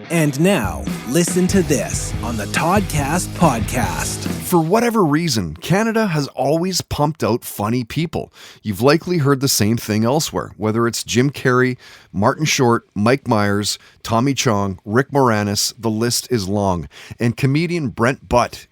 And now, listen to this on the Toddcast podcast. For whatever reason, Canada has always pumped out funny people. You've likely heard the same thing elsewhere, whether it's Jim Carrey, Martin Short, Mike Myers, Tommy Chong, Rick Moranis, the list is long. And comedian Brent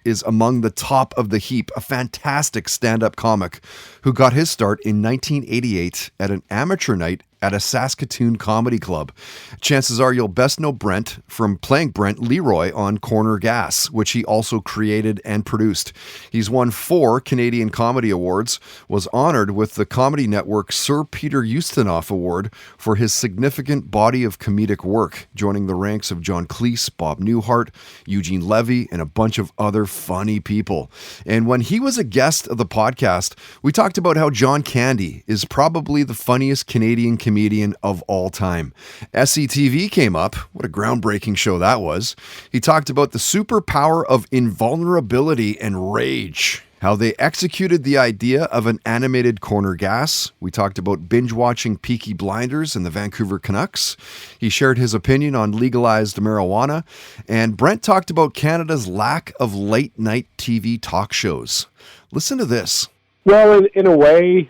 is among the top of the heap, a fantastic stand-up comic who got his start in 1988 at an amateur night at a Saskatoon comedy club. Chances are you'll best know Brent from playing Brent Leroy on Corner Gas, which he also created and produced. He's won 4 Canadian Comedy Awards, was honored with the Comedy Network Sir Peter Ustinov Award for his significant body of comedic work, joining the ranks of John Cleese, Bob Newhart, Eugene Levy, and a bunch of other funny people. And when he was a guest of the podcast, we talked about how John Candy is probably the funniest Canadian comedian of all time. SCTV came up. What a groundbreaking show that was. He talked about the superpower of invulnerability and rage, how they executed the idea of an animated Corner Gas. We talked about binge watching Peaky Blinders and the Vancouver Canucks. He shared his opinion on legalized marijuana. And Brent talked about Canada's lack of late night TV talk shows. Listen to this. Well, in a way,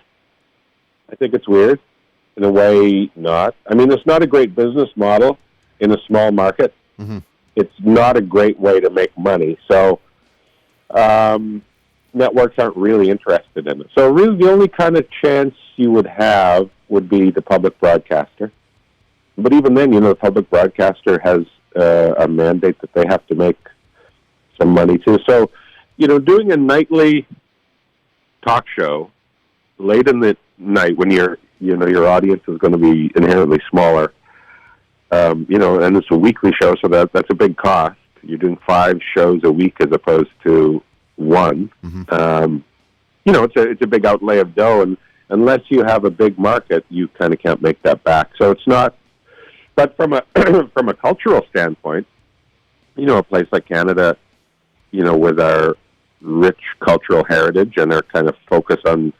I think it's weird. In a way, not. I mean, it's not a great business model in a small market. Mm-hmm. It's not a great way to make money. So networks aren't really interested in it. So really the only kind of chance you would have would be the public broadcaster. But even then, the public broadcaster has a mandate that they have to make some money too. So, doing a nightly talk show late in the night when your audience is going to be inherently smaller, and it's a weekly show, so that's a big cost. You're doing 5 shows a week as opposed to 1. Mm-hmm. It's a big outlay of dough, and unless you have a big market, you kind of can't make that back. So it's not. But from a from a cultural standpoint, a place like Canada, with our rich cultural heritage and our kind of focus on,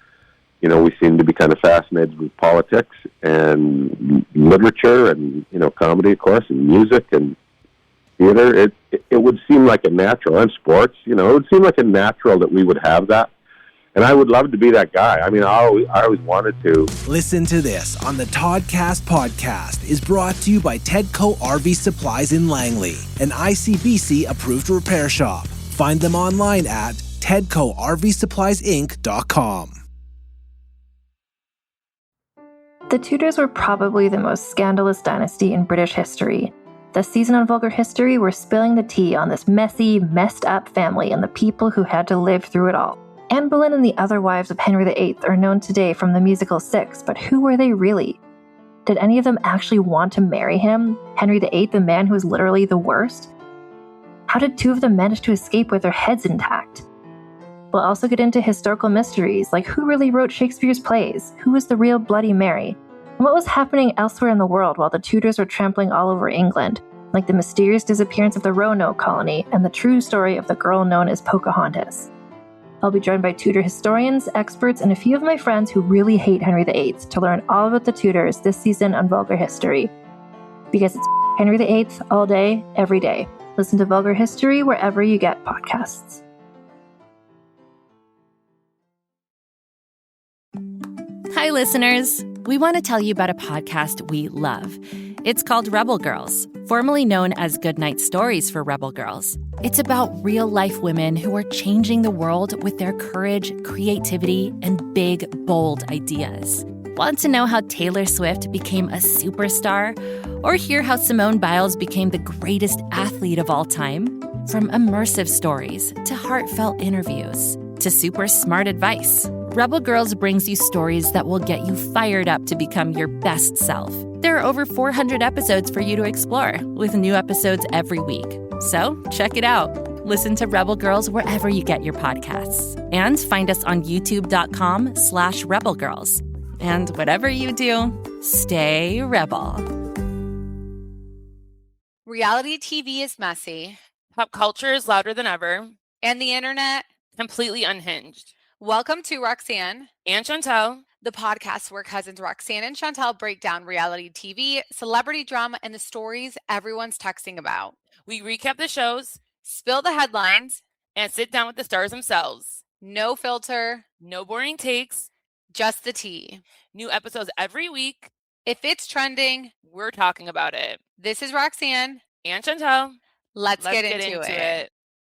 we seem to be kind of fascinated with politics and literature and, comedy, of course, and music and theater. It would seem like a natural, and sports, it would seem like a natural that we would have that. And I would love to be that guy. I mean, I always wanted to. Listen to this on the Toddcast podcast is brought to you by Tedco RV Supplies in Langley, an ICBC approved repair shop. Find them online at tedcorvsuppliesinc.com. The Tudors were probably the most scandalous dynasty in British history. This season on Vulgar History, we're spilling the tea on this messy, messed up family and the people who had to live through it all. Anne Boleyn and the other wives of Henry VIII are known today from the musical Six, but who were they really? Did any of them actually want to marry him? Henry VIII, the man who was literally the worst? How did 2 of them manage to escape with their heads intact? We'll also get into historical mysteries, like who really wrote Shakespeare's plays, who was the real Bloody Mary, and what was happening elsewhere in the world while the Tudors were trampling all over England, like the mysterious disappearance of the Roanoke colony and the true story of the girl known as Pocahontas. I'll be joined by Tudor historians, experts, and a few of my friends who really hate Henry VIII to learn all about the Tudors this season on Vulgar History. Because it's Henry VIII all day, every day. Listen to Vulgar History wherever you get podcasts. Hi, listeners. We want to tell you about a podcast we love. It's called Rebel Girls, formerly known as Goodnight Stories for Rebel Girls. It's about real-life women who are changing the world with their courage, creativity, and big, bold ideas. Want to know how Taylor Swift became a superstar? Or hear how Simone Biles became the greatest athlete of all time? From immersive stories to heartfelt interviews to super smart advice, Rebel Girls brings you stories that will get you fired up to become your best self. There are over 400 episodes for you to explore, with new episodes every week. So check it out. Listen to Rebel Girls wherever you get your podcasts. And find us on youtube.com/rebelgirls. And whatever you do, stay rebel. Reality TV is messy. Pop culture is louder than ever. And the internet, completely unhinged. Welcome to Roxanne and Chantel the podcast where cousins Roxanne and Chantal break down reality TV, celebrity drama, and the stories everyone's texting about. We recap the shows, spill the headlines, and sit down with the stars themselves. No filter, no boring takes, just the tea. New episodes every week. If it's trending, we're talking about it. This is Roxanne and Chantal. Let's get into it.